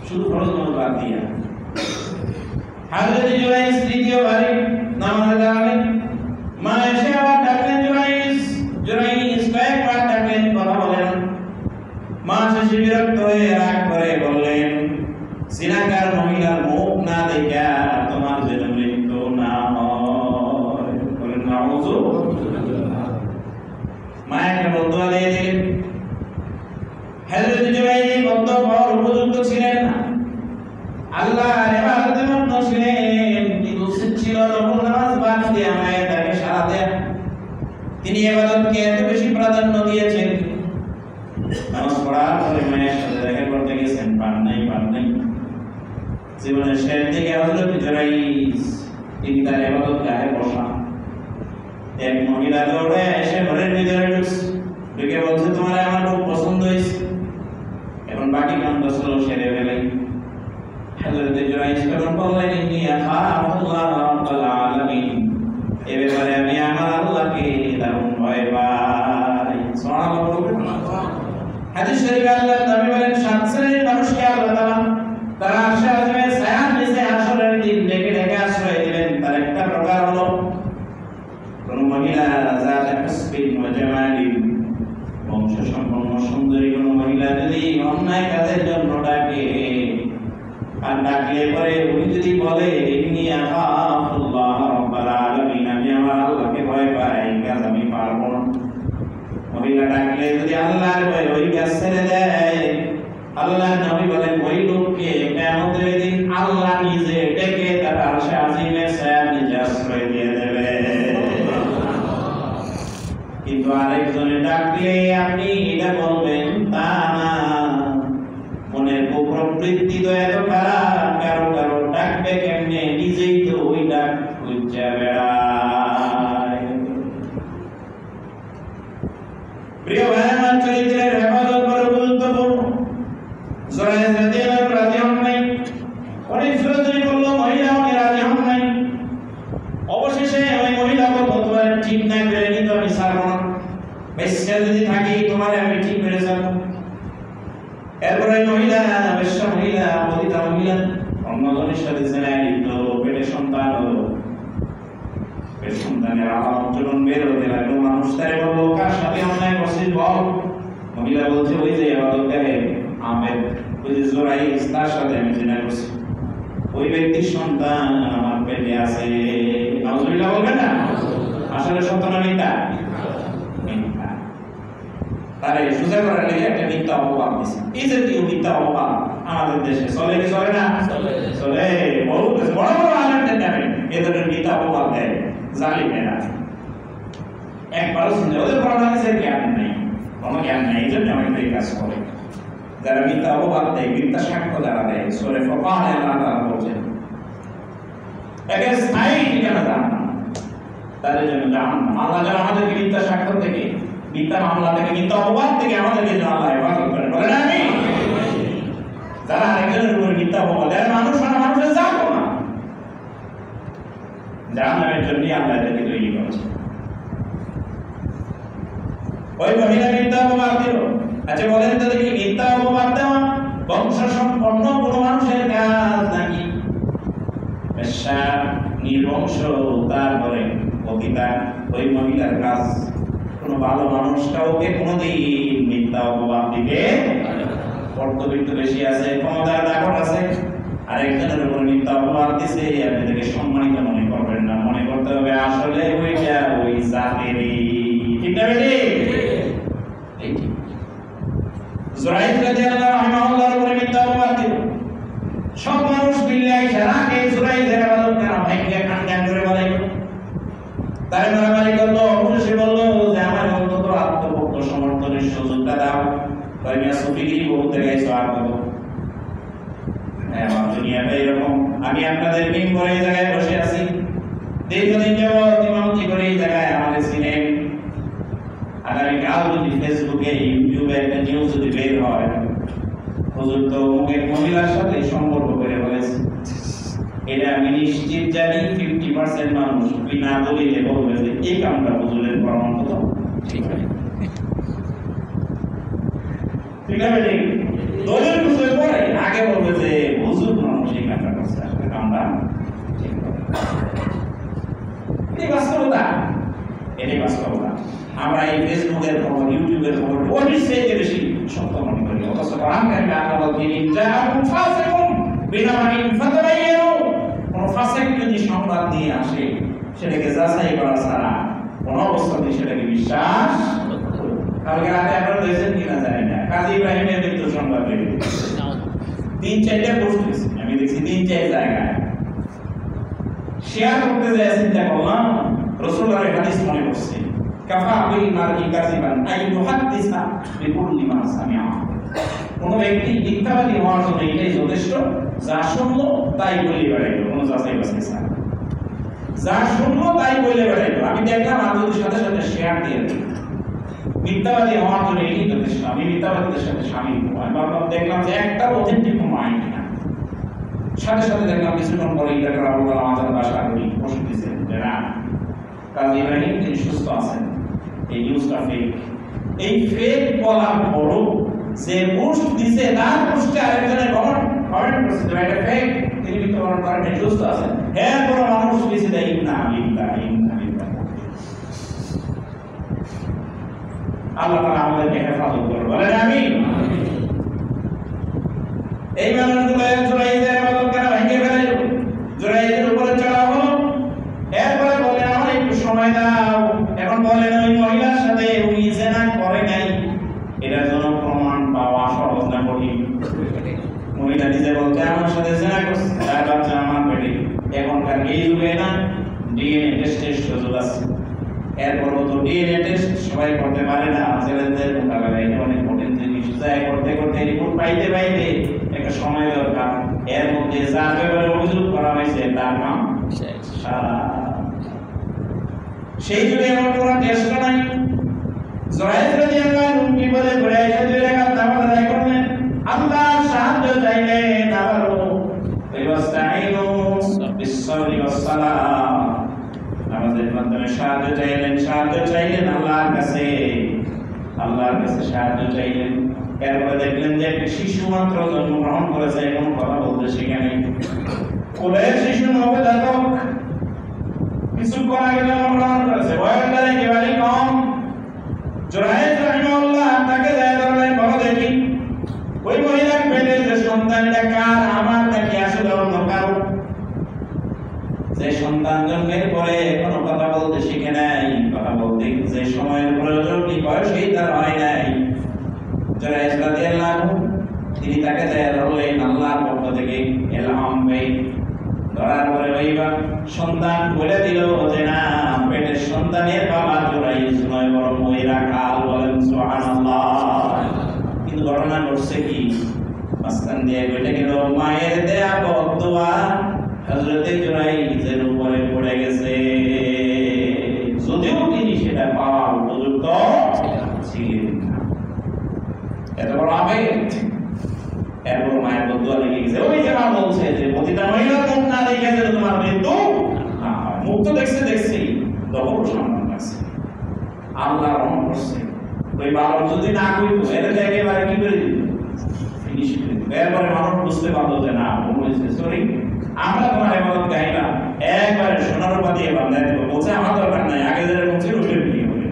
শুধু ফরজ নামাজ বাদ দিয়ে। হযরত জুরাইজ তৃতীয়বারে নামাজে দাঁড়ালেন। মা এসে আবার ডাকলেন, জুরাইজ। জুরাইজ কয়েকবার ডাকলেন, কথা বলেন। মা শেষে বিরক্ত হয়ে রাগ করে বললেন, জিনাকার মহিলার মুখ না দেখা তোমার যেন মৃত্যু না হয়। বলেন নাউযুবিল্লাহ। মা একটা বদুয়া দিয়ে দিলেন। হযরত জুরাইজ বদুয়া উপযুক্ত ছিলেন না, আল্লাহর ইবাদতে মগ্ন ছিলেন, কিন্তু উচিত ছিল নফল নামাজ বাদ দিয়ে মায়ের ডাকে সাড়া দেয়া। তিনি ইবাদতকে এত বেশি প্রাধান্য দিয়েছেন, নামাজ পড়ার পরে মায়ের সাথে দেখা করতে গেছেন, পান নাই। জীবনের শেষ দিকে হযরত জুরাইজ তিনি তার ইবাদতগাহে বসা। এক মহিলা দৌড়ে এসে ঘরের ভিতরে ঢুকে বলছে, তোমার আমার খুব পছন্দ হয়েছে, এখন বাকি কামটা চলো সেরে ফেলে। হযরত জুরাইজ তখন বললেন, ইন্নী আখাফুল্লাহ রাব্বুল আলামিন, এই ব্যাপারে আমি আমার আল্লাহকে দারুণ ভয় পাই। সুবহানাল্লাহ। হাদিস শরীফে আল্লাহর নবী বলেন, সাত শ্রেণীর মানুষকে আল্লাহ তাআলা তারা আরশে আযমের ছায়ার নিচে আসরের দিন ডেকে ডেকে আশ্রয় দিবেন। তার একটা প্রকার হলো কোন মহিলা যার হাসবিন ওয়া জামালিন, বংশ সম্পন্ন সুন্দরী কোন মহিলা যদি অন্যায় কাজের জন্য ডাকে, আর ডাকলে পরে উনি যদি বলে, ইন্নী আখাফুল্লাহ রাব্বুল আলামিন, আমি আমার আল্লাহকে ভয় পাই, এই কাজ আমি পারবো না। মহিলা ডাকলে যদি আল্লাহর ভয় ওই কাজ ছেড়ে দেয়, আল্লাহর নবী বলেন ওই লোককে কিয়ামতের দিন আল্লাহ নিজে ডেকে তার আরশে আজিমের ছায়ার নিচে আশ্রয় দিয়ে দেবে। কিন্তু আরেকজনে ডাকলে আপনি এটা বলবেন তা না, মনের প্রবৃত্তি তো এত খারাপ, কারো কারো ডাকবে কেমনে, নিজেই তো ওই ডাক খুঁজে বেড়ায়। প্রিয় ভাই আমার, চরিত্রের হেফাজত বড় গুরুত্বপূর্ণ। জুরাইজ রাদিয়াল্লাহু রাজি হন নাই, অনেক জোরাজুরি করলো, মহিলা উনি রাজি হন নাই। অবশেষে ওই মহিলা বলল, তোমার ঠিক না করে নি তো আমি ছাড়বো না, বেশ্যা যদি থাকি তোমার আমি ঠিক করে ছাড়বো। এরপরে মহিলা, বেশ্যা মহিলা, পতিতা মহিলা অন্যজনের সাথে জেনায় লিপ্ত, পেটে সন্তান হলো। পেট সন্তানের আলামত যখন বের হতে লাগলো, মানুষ তারে বললো, কার সাথে মহিলা বলছে ওই যে ইবাদতগাহে আমের ওই যে জোরাই তার সাথে আমি জিনা করছি, ওই ব্যক্তির সন্তান আমার পেটে আছে। নাউজুবিল্লাহ বলবেন না? আসলে সত্য না মিথ্যা? মিথ্যা। তারে সুজা করার লেগে একটা মিথ্যা অপবাদ দিছে। এই জাতীয় মিথ্যা অপবাদ আমাদের দেশে চলে কি চলে না? চলে। বড় বড় আলেমদের নামে এ ধরনের মিথ্যা অপবাদ দেয় জালিমেরা। একবারও শুনে ওদের পড়ানো হয়েছে জ্ঞান নেই, কোনো জ্ঞান নেই, এই জন্য অনেক এই কাজ করে। যারা মিথ্যা অপবাদ দেয়, মিথ্যা সাক্ষ্য যারা দেয়, সূরা ফুরকানে আল্লাহ তাআলা বলেন একে স্থায়ী ঠিকানা জাহান্নাম, তাদের জন্য জাহান্নাম। আল্লাহ যেন আমাদেরকে মিথ্যা সাক্ষ্য থেকে, মিথ্যা মামলা থেকে, মিথ্যা অপবাদ থেকে আমাদেরকে যেন আল্লাহ হেফাজত করেন। বলেন আমিন। যারা আরেকজনের উপর মিথ্যা অপবাদ দেয়, মানুষ না, মানুষের জাতও না, জাহান্নামের জন্যই আল্লাহ এদেরকে তৈরি করেছে। ওই মহিলা মিথ্যা অপবাদ দিল। আচ্ছা বলেন তো দেখি, মিথ্যা অপবাদ দেওয়া বংশ সম্পন্ন কোন মানুষের কাজ নাকি? বেশ্যা, নির্বংশ, তারপরে পতিতা, ওই মহিলার কাজ। কোন ভালো মানুষ কাউকে কোনদিন মিথ্যা অপবাদ দিতে কর্তব্য বেশি আছে, ক্ষমতার দাপট আছে, আরেকজনের উপর মিথ্যা অপবাদ দিছে, আপনি তাকে সম্মানিত মনে করবেন না, মনে করতে হবে আসলে ওইটা ওই জাতেরই। ঠিক না বেটি? জুরাইদ রাদিয়াল্লাহু আনহুর উপরে মিথ্যা অপবাদ দিল। সব মানুষ বিল্লাহি সারাকে জুরাইদের ইবাদত করা ভাইকে কান করে বলে, তাই মারামারি করলো, অবশেষে বলল যে আমার অন্তত আত্মপক্ষ সমর্থনের সুযোগটা দাও। তাই মিয়া সুফিগিরি বহুত দেখাইছো, আর কত? হ্যাঁ, আমার দুনিয়াটা এরকম। আমি আপনাদের মিম্বরে এই জায়গায় বসে আছি, দীর্ঘদিন যাবত ইমামতি করে এই জায়গায় আমাদের সিনেম। আগামীকাল যদি ফেসবুকে, ইউটিউবে একটা নিউজ যদি বের হয়, হুজুর তো অমুকের মহিলার সাথে সম্পর্ক করে বলেছে, এটা আমি নিশ্চিত জানি 50% মানুষ বিনা দলিলে বলবে যে এই কামটা হুজুরের প্রমাণ তো ঠিক আছে। ঠিক আছে, দলিল বুঝতে পরে আগে বলবে যে হুজুর মানুষ এই কামটা করছে, আসলে কামটা ঠিক করে। এই বাস্তবতা, এটাই বাস্তবতা। আমরা এই ফেসবুকের খবর, ইউটিউবের খবর ওই চেয়ে বেশি সত্য মনে করি। অথচ কোরআন-কারীমে আল্লাহ বলেন, ইনজাআকুম ফাসিকুন বিনাবাইন ফাতাবায়ানু। কোন ফাসিক যদি সংবাদ নিয়ে আসে, সেটাকে যাচাই করা ছাড়া কোন অবস্থাতেই সেটাকে বিশ্বাস করুন। কালকে রাতে আপনারা দেখেছেন কিনা জানি না, কাজী ইব্রাহিমের মৃত্যু সংবাদ বেরিয়েছে, 3-4টা পোস্ট হয়েছে, আমি দেখছি 3-4 জায়গায় শেয়ার করতে যায়। চিন্তা করলাম রাসূলুল্লাহর হাদিস মনে পড়ছে, কাফা বিল মারই কাযিবান আই ইউহাদ্দিসা বিকুল্লি মা সামিআ। কোন ব্যক্তি মিথ্যাবাদী হওয়ার জন্য এটাই যথেষ্ট, যা শুনলো তাই বলে বেড়াইলো, কোন যাচাই বাছাই ছাড়া। যা শুনলো তাই বলে বেড়াইলো। আমি দেখলাম আজকের সাথে সাথে শেয়ার দিয়ে দিই, মিথ্যাবাদী হওয়ার জন্য এটাই যথেষ্ট, আমি মিথ্যাবাদীদের সাথে শামিল হবো। আমি ভাবলাম, দেখলাম যে একটা অথেন্টিক কোনো আইন না। সাথে সাথে দেখলাম কিছুক্ষণ পরে ইন্টারনেট আবুল আমাদের বাসা করি বসে দিয়েছেন যে না, কাজী ইব্রাহিম তিনি সুস্থ আছেন, এই নিউজটা ফেক। এই ফেক বলার পরও যে পোস্ট দিছে, তার পোস্টে আরেকজনের কমেন্ট করছে যে এটা ফেক, তিনি মৃত্যুবরণ করেন, এই সুস্থ আছেন। হ্যাঁ, কোনো মানুষ লিখে দেয় ইন্না লিল্লাহ ইন্না লিল্লাহ। আল্লাহ তাআলা আমাদেরকে হেফাজত করুন, বলেন আমিন। এই মানুষগুলো জুরাইদের ইবাদত করা ভেঙে ফেলল, জুরাইদের উপরে চড়া হলো। এরপরে বললেন আমার একটু সময় দাও। এখন বলেন ওই মহিলার সাথে উনি জিনা করে নাই, এটার জন্য প্রমাণ পাওয়া সহজ না কঠিন? মহিলা নিজে বলতে আমার সাথে জিনা করছে, তার বাচ্চা আমার পেটে। এখনকার এই যুগে না ডিএনএ টেস্টের সুযোগ আছে। এরপরও তো ডিএনএ টেস্ট সবাই করতে পারে না, ছেলেদের মোকাবেলায় এটা অনেক কঠিন জিনিস। যাই করতে করতে রিপোর্ট পাইতে পাইতে একটা সময় দরকার। এর মধ্যে যার ব্যাপারে অভিযোগ করা হয়েছে তার নাম সারা। সেই যুগে এমন কোনো টেস্ট নাই। জুরাইদ রাদিয়াল্লাহু আনহু বিপদে পড়ে এসে 2 রাকাত নামাজ আদায় করলেন, আল্লাহর সাহায্য চাইলেন। আবারও ওয়াস্তাঈনু বিস-সাবরি ওয়াস-সালাহ, নামাজের মাধ্যমে সাহায্য চাইলেন আল্লাহর কাছে, আল্লাহর কাছে সাহায্য চাইলেন। এরপরে দেখলেন যে একটা শিশু মাত্র জন্মগ্রহণ করেছে, এমন কথা বলতে সেখানে কোলের শিশু নবজাতক, কিছুক্ষণ আগে জন্মগ্রহণ করেছে, বয়সটা একেবারে কম। জুরাইদ রাহিমাহুল্লাহ তাকে যায় সন্তানটা কার, আমার নাকি আসলে অন্য কারো? যে সন্তান জন্মের পরে কোনো কথা বলতে শিখে নাই, কথা বলতে যে সময়ের প্রয়োজন কি বয়সেই তার হয় নাই, যারা রাদিয়াল্লাহু তিনি তাকে দেয় ধরলেন আল্লাহর পক্ষ থেকে ইলহাম পেয়ে। ধরার পরে ওইবা সন্তান বলে দিল যে না, পেটের সন্তানের বাবা জুরাইজ নয় বরং ওই রাখাল। বলেন সুবহানাল্লাহ। কিন্তু ঘটনা ঘটছে কি, মাঝখান দিয়ে বলে গেল মায়ের দেয়া বদদুয়া হযরতে জুরাইজের উপরে পড়ে গেছে, যদিও তিনি সেটা পাওয়ার উপযুক্ত ছিলেন না। এত বড় আবেগ, এরপর মায়ের বদদুয়া লেগে গেছে। ওই যে মা বলছে যে প্রতিটা মহিলা কন্যা দেখেছে তোমার মৃত্যু মুখ তো দেখছি তখন সম্মান আছে, আল্লাহ রহম করছে। ওই বাবা যদি না কইতো এর একেবারে কি করে দিত, ফিনিশ করে দিত। এরপরে মানুষ বুঝতে পারতো যে না বলেছে সরি, আমরা তোমার ইবাদত গাইলাম, একবারে সোনার রূপা দিয়ে বান্ধাই দেবো। বলছে আমার দরকার নাই, আগে যারা বলছে ওইটা বিয়ে হবে।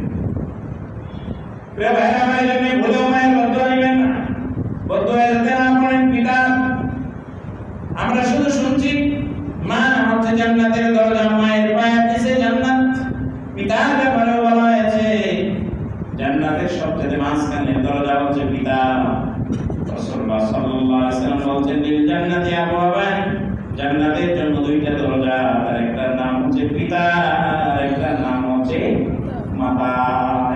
ভাইরা ভাই জন্য বলেও মায়ের বদদুয়া নেবেন না, বদদুয়া যেতে না পারেন পিতা। আমরা শুধু শুনছি মা হচ্ছে জান্নাতের দরজা, মায়ের পায়ের নিচে জান্নাত। পিতার ব্যাপারে বলা হয়েছে জান্নাতের সবচেয়ে মাঝখানের দরজা হচ্ছে পিতা। রাসূলুল্লাহ সাল্লাল্লাহু আলাইহি ওয়াসাল্লাম বলেছেন লিল জান্নাতি আবওয়াবান, জান্নাতের জন্য দুইটা দরজা, তার একটা নাম হচ্ছে পিতা আর একটা নাম হচ্ছে মাতা।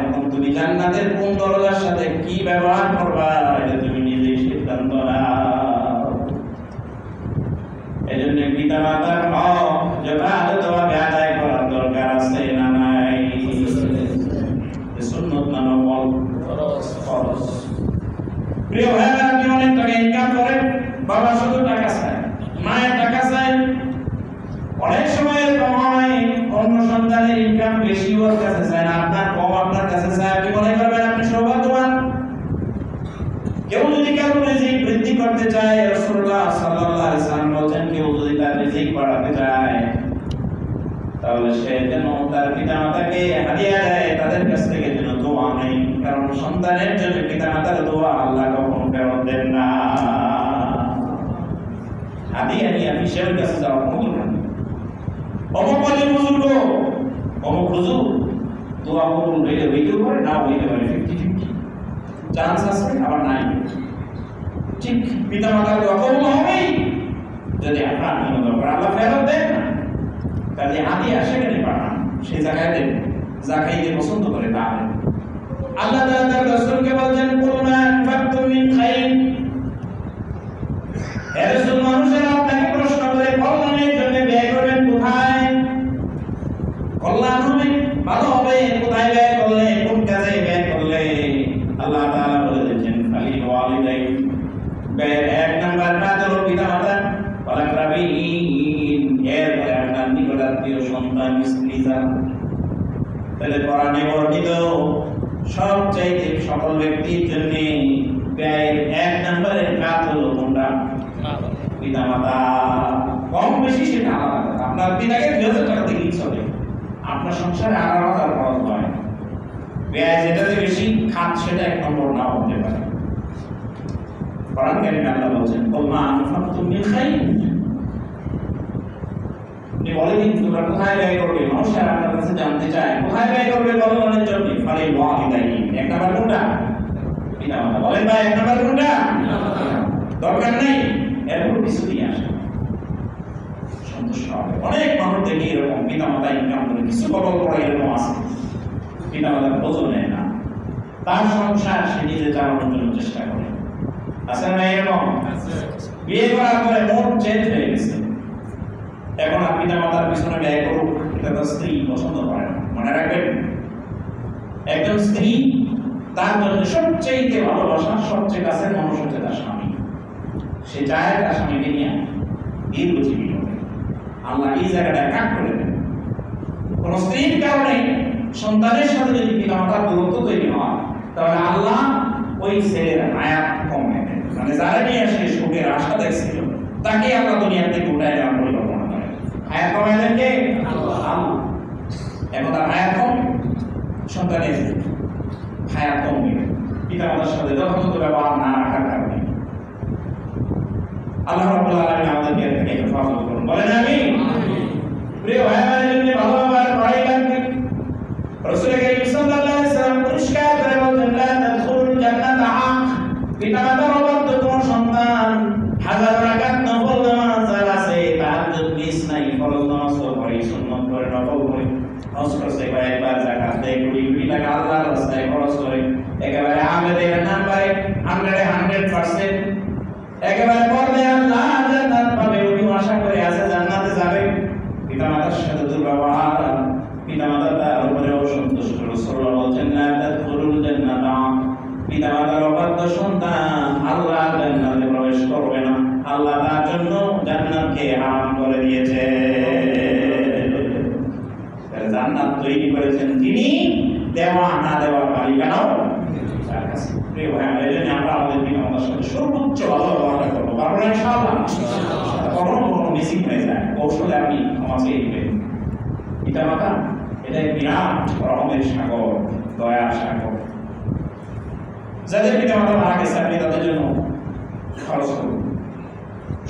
এখন তুমি জান্নাতের কোন দরজার সাথে কি ব্যবহার করবা এটা তুমি নিজেই সিদ্ধান্ত নাও। এজন্য পিতা মাতার হক যথাযথভাবে আদায় করার দরকার আছে না নাই? সুন্নত না নফল? ফরজ। প্রিয় ভাইরা, আপনি অনেক টাকা ইনকাম করেন, বাবা শুধু টাকা চায়, মায়ের টাকা চায়। অনেক সময় এরকম হয় অন্য সন্তানের ইনকাম বেশি ওর কাছে চায় না, আপনার কম আপনার কাছে চায়। আপনি মনে করবেন আপনি সৌভাগ্যবান। কেউ যদি কারো রিজিক বৃদ্ধি করতে চায়, রাসূলুল্লাহ সাল্লাল্লাহু আলাইহি ওয়াসাল্লাম বলেন কেউ যদি তার রিজিক বাড়াতে চায় তাহলে সে যেন তার পিতামাতাকে হাদিয়া দেয়, তাদের কাছ থেকে যেন দোয়া নেয়। কারণ সন্তানের জন্য পিতামাতার দোয়া আল্লাহ কখনো ফেরত দেন না। হাদিয়া নিয়ে বিশের কাছে যাওয়া কবুল না। অমুক বলে বুজুর্গ, অমুক হুজুর, দোয়া কবুল হইতেও পারে না হইতে পারে, 50-50 চান্স আছে, আবার নাই। ঠিক পিতামাতার দোয়া কবুল হবেই যদি আপনার কোনো দরকার আল্লাহ ফেরত দেন না। তাহলে হাদিয়া সেখানে পাঠান, সেই জায়গায় দেন, যা খাইতে পছন্দ করে তা দেন। আল্লাহ তাআলা তার রাসূলকে বলেন কুল মা আনফাকতুম মিন খাইর। হে রাসূল, মানুষেরা আপনাকে প্রশ্ন করে কল্যাণের জন্য ব্যয় করবেন কোথায়? কল্যাণ হবে, ভালো হবে কোথায় ব্যয় করলে, কোন কাজে ব্যয় করলে? আল্লাহ তাআলা বলে দিয়েছেন ফালিল ওয়ালিদাইন, ব্যয়ের এক নাম্বার কাজ হলো পিতামাতা, ওয়াল আকরাবিন, এরপরে আপনার নিকটাত্মীয় সন্তান, স্ত্রী যারা। তাহলে কোরআনে বর্ণিত সবচাইতে সকল ব্যক্তির জন্য ব্যয়ের এক নম্বরের কাজ হলো কোনটা? পিতামাতা। কম বেশি সেটা আলাদা কথা। আপনার পিতাকে 2000 টাকা দিলেই চলে, আপনার সংসারে আলাদা খরচ হয়। ব্যয় যেটাতে বেশি খাত সেটা এক নম্বর নাও হতে পারে। কোরআন কারীমে আল্লাহ বলেছেন কুল মা আনফাকতুম মিন খাইর। আপনি বলেন তোমরা কোথায় ব্যয় করবে? মানুষেরা আপনার কাছে জানতে চায় কোথায় ব্যয় করবে কল্যাণের জন্য। ফালিল ওয়ালিদাইন, এক নাম্বার কোনটা? পিতামাতা। বলেন ভাই এক নাম্বার কোনটা? দরকার নেই এরপর কিছু নিয়ে আসে, সন্তুষ্ট হবে। অনেক মানুষ দেখি এরকম পিতামাতা ইনকাম করে কিছু বদল করে, এরকম আছে পিতামাতার খোঁজও নেয় না, তার সংসার সে নিজে চালানোর জন্য চেষ্টা করে। আছে না এরকম? বিয়ে করার পরে মোট চেঞ্জ হয়ে গেছে। এখন আর পিতামাতার পিছনে ব্যয় করুক এটা তো স্ত্রী পছন্দ করে না। মনে রাখবেন, একজন স্ত্রী তার জন্য সবচেয়ে ভালোবাসা, সবচেয়ে কাছের মানুষ হচ্ছে তার স্বামী। সে চায় তার স্বামীকে নিয়ে দীর্ঘজীবী হবে। আল্লাহ এই জায়গাটা কাট করে দেন। কোন স্ত্রীর কারণে সন্তানের সাথে যদি পিতামাতার দূরত্ব তৈরি হয় তাহলে আল্লাহ ওই ছেলের হায়াত কমে দেন। মানে যারা নিয়ে সে সুখের আশা দেখছিল তাকে আল্লাহ দুনিয়া থেকে উঠায় দেওয়ার পরিকল্পনা করে। হায়াত কমে দেন কে? আল্লাহ। এখন তার হায়াত কম, সন্তানের হায়াত কমবে পিতামাতার সাথে যথাযথ ব্যবহার না রাখার কারণে। আল্লাহ রাব্বুল আলামিন আমাদেরকে এর থেকে হেফাজত করুন, বলেন আমিন। প্রিয় ভাই বোনেরা, ভালোভাবে পড়াই লাগবে। রাসূল কারীম সাল্লাল্লাহু আলাইহি ওয়াসাল্লাম পরিষ্কার করে বলেন, লা তাদখুলুল জান্নাতা আক, পিতামাতার অবাধ্য কোন সন্তান হাজার রাকাত নফল নামাজ আছে, তাহাজ্জুদ মিস নাই, ফরজ নামাজ পড়ে, সুন্নাত পড়ে, নফল পড়ে, হজ করছে, কয়েকবার যাকাত দেয়, কোটি কোটি টাকা আল্লাহর রাস্তায় খরচ করে, একেবারে আমেদের নাম্বারে 100% একেবারে পড়লে আল্লাহ জান্নাত পাবে, উনি আশা করে আছে জান্নাতে যাবে। পিতামাতার সাথে দুর্ব্যবহার, পিতামাতা তার উপরে অসন্তুষ্ট, রাসূলুল্লাহ বলেন, লা তাদখুলুল জান্নাতা, পিতামাতার অবাধ্য সন্তান আল্লাহর জান্নাতে প্রবেশ করবে না, আল্লাহ তার জন্য জান্নাতকে হারাম করে দিয়েছে। জান্নাত তৈরি করেছেন তিনি, দেওয়া না দেওয়ার মালিকানাও তার কাছে। প্রিয় ভাই, এজন্য আমরা আমাদের পিতামাতার সাথে সর্বোচ্চ ভালো ব্যবহার করবো, পারবো না ইনশাআল্লাহ। কখনো মিসিং হয়ে যায়, কৌশলে আপনি ক্ষমা চেয়ে দিবেন। পিতামাতা এটা বিরাট রহমের সাগর, দয়ার সাগর। যাদের পিতামাতা মারা গেছে আপনি তাদের জন্য খরচ করুন,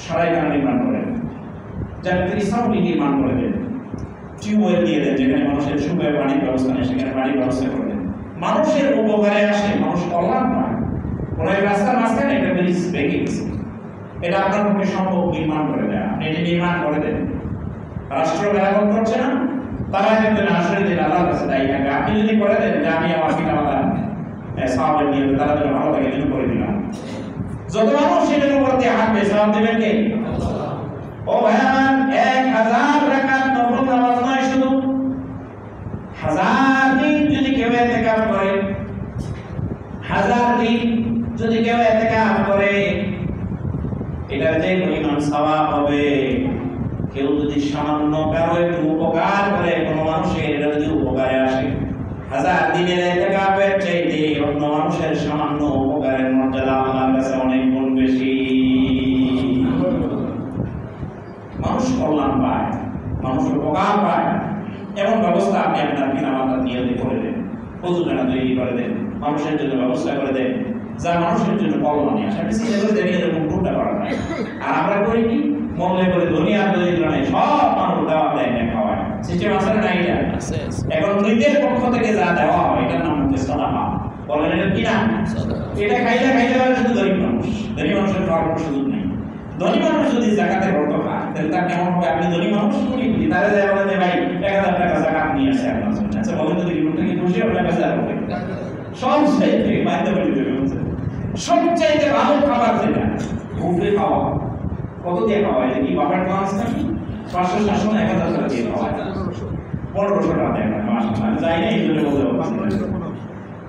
সরাইখানা নির্মাণ করেন, যাত্রী সাউন্ড নির্মাণ করে দেন, টিউবওয়েল দিয়ে দেন, যেখানে মানুষের সুপেয় পানির ব্যবস্থা নেই সেখানে পানির ব্যবস্থা করে দেন। মানুষের উপকারে আসে, মানুষ কল্যাণ পায়। কোনো এক রাস্তার মাঝখানে একটা ব্রিজ ভেঙে গেছে, এটা আপনার পক্ষে সম্ভব নির্মাণ করে দেয়, আপনি এটি নির্মাণ করে দেন। রাষ্ট্র মেরামত করছে না, তারা কিন্তু আসলে দিন আল্লাহর কাছে দায়ী থাকবে। আপনি যদি করে দেন যে আমি আমার পিতামাতা সাহাবের নিয়ে তারা যেন ভালো থাকে, জন্য করে দিলাম। যত মানুষ সেটার উপর দিয়ে হাঁটবে, সাহাব দেবেন কে? ও ভাইয়ান, 1000 রাকাত নফল নামাজ নয়, শুধু 1000 দিন যদি কেউ ইতিকাফ করে, 1000 দিন যদি কেউ ইতিকাফ করে, এটার যে পরিমাণ সওয়াব হবে, কেউ যদি সামান্য কারো একটু উপকার করে কোনো মানুষের, এটা যদি উপকারে আসে, 1000 দিনের ইতিকাফের চাইতে অন্য মানুষের সামান্য উপকারের মর্যাদা আল্লাহর কাছে অনেক গুণ বেশি। মানুষ কল্যাণ পায়, মানুষ উপকার পায়, এমন ব্যবস্থা আপনি আপনার পিতামাতার নিয়তে করে দেন, প্রযোজনা তৈরি করে দেন, মানুষের জন্য ব্যবস্থা করে দেন, যা মানুষের জন্য কল্যাণে আসে। আপনি চিন্তা করে দেখেন এরকম কোনটা করা নাই। আর আমরা করি কি, মনে করে দুনিয়া দরিদ্র নেই, সব মানুষ দেওয়া দেয় না, খাওয়ায়, সিস্টেম আছে না? এটা এখন নিজের পক্ষ থেকে যা দেওয়া হয় এটার নাম হচ্ছে সাদাকা। বলেন এটা কি নাম? এটা খাইলে পারে শুধু গরিব মানুষ, ধনী মানুষের খাওয়ার কোনো সুযোগ নেই। ধনী মানুষ যদি জাকাতের অর্থ খায় তাহলে তার কেমন হবে? আপনি ধনী মানুষ তারা যায় বলেন যে ভাই 1000 টাকা জাকাত নিয়ে আসে আপনার জন্য, আচ্ছা বলেন তো দেখি লোকটা কি খুশি হবে না বেজার হবে? সবচাইতে বাধ্য করে দেবে, সবচাইতে ভালো খাবার যেটা বুফে খাওয়া, কত দিয়ে খাওয়া হয়? কি বাবার ক্লাস নাকি 500-700 না 1000 টাকা দিয়ে খাওয়া হয়, 1500 টাকা দেয় না মাস। আমি যাই না এই জন্য বলতে পারছি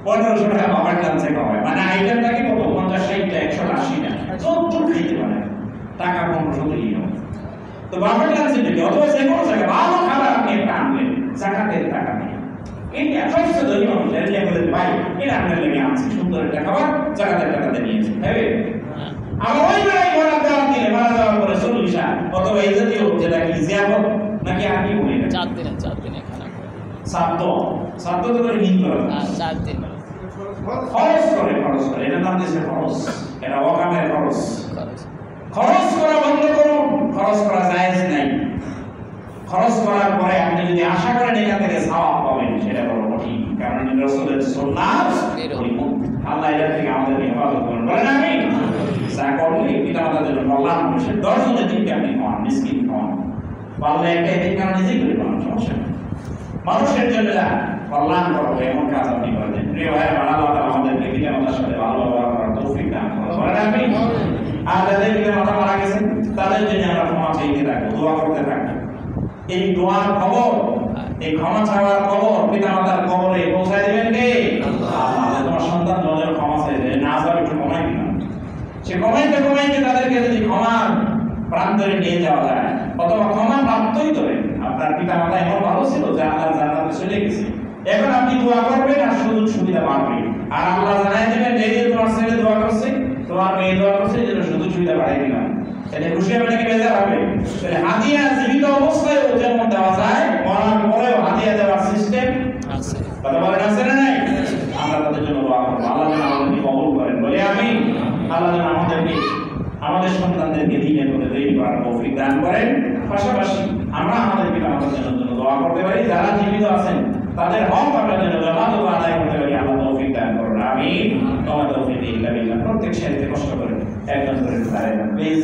1500 টাকা বাবার ক্লাসে খাওয়া হয়, মানে আইটেমটাকে কত 50-60টা 180টা যতটুকু খাইতে পারে, টাকা 1500 দিয়ে হবে। তো বাবার ক্লাসে দিকে অথবা যে কোনো জায়গায় ভালো খাবার আপনি একটা আনলেন জাকাতের টাকা নিয়ে, ইন্ডিয়া সবচেয়ে ধনী মানুষ এরিয়া বলে ভাই এটা আপনার লেগে আনছি, সুন্দর একটা খাবার জাকাতের টাকাতে নিয়েছে, হবে আমার ওই বেলায় বরাদ দেওয়া দিলে মারা যাওয়ার পরে 40 অথবা এই জাতীয় যেটা কি জিয়াফত নাকি আপনি বলি 4 দিনে খানা সাত তো করে নিন করে 4 দিন খরচ করে এটা নাম দিয়েছে খরচ, এটা ওয়াকামের খরচ করা বন্ধ করুন। খরচ করা জায়েজ নাই। খরচ করার পরে আপনি যদি আশা করেন এখান থেকে সওয়াব পাবেন, সেটা বড় কঠিন, কারণ এটা রাসূলের সুন্নাত। আল্লাহ এর থেকে আমাদের হেফাজত করুন, বলেন আমিন। যা করলে পিতামাতার জন্য কল্যাণ হবে, 10 জনের দিকে আপনি খাওয়ান, মিসকিন খাওয়ান, পারলে একটা এদিন কারণ নিজেই করে পান, সমস্যা নেই। মানুষের জন্য যা কল্যাণ করবে এমন কাজ আপনি করবেন। প্রিয় ভাই, আল্লাহ তাআলা আমাদেরকে পিতামাতার সাথে ভালো ব্যবহার করার তৌফিক দান করুন, বলেন আমিন। আর যাদের পিতামাতা মারা গেছেন তাদের জন্য আমরা ক্ষমা চাইতে থাকবো, দোয়া করতে থাকবো। এই দোয়ার খবর, এই ক্ষমা চাওয়ার খবর পিতামাতার কবরে পৌঁছায় দিবেন কে? আল্লাহ। তোমার সন্তান তোমাদের ক্ষমা চাইছে, না যাবে একটু কমাই দিলাম, সে কমাইতে তাদেরকে যদি ক্ষমার প্রান্তরে নিয়ে যাওয়া যায়, অথবা ক্ষমা প্রাপ্তই ধরে আপনার পিতামাতা এমন ভালো ছিল যে আল্লাহ জান্নাতে চলে গেছে, এখন আপনি দোয়া করবেন আর সুযোগ সুবিধা বাড়বে, আর আল্লাহ জানাই দেবেন এই যে তোমার ছেলে দোয়া করছে, তোমার মেয়ে দোয়া করছে, যেন সুযোগ সুবিধা বাড়াই দিলাম, এটা খুশি হবে নাকি বেজার হবে? তাহলে হাদিয়া জীবিত অবস্থায় যেমন দেওয়া যায়, মরার পরেও হাদিয়া দেওয়ার সিস্টেম আছে, কথা বলেন আছে না নাই? আমরা তাদের জন্য দোয়া করবো, আল্লাহ যেন আমাদেরকে কবুল করেন, বলি আমি। আল্লাহ যেন আমাদেরকে আমাদের সন্তানদেরকে দ্বীনের পথে তৈরি করার তৌফিক দান করেন। পাশাপাশি আমরা আমাদের পিতামাতার জন্য দোয়া করতে পারি, যারা জীবিত আছেন তাদের হক আমরা যেন যথাযথ আদায় করতে পারি, আল্লাহ তৌফিক দান করুন। আমিন। ওয়া মা তাওফীকি ইল্লা বিল্লাহ। প্রত্যেক সারিতে কষ্ট করে একজন করে দাঁড়ায় প্লিজ।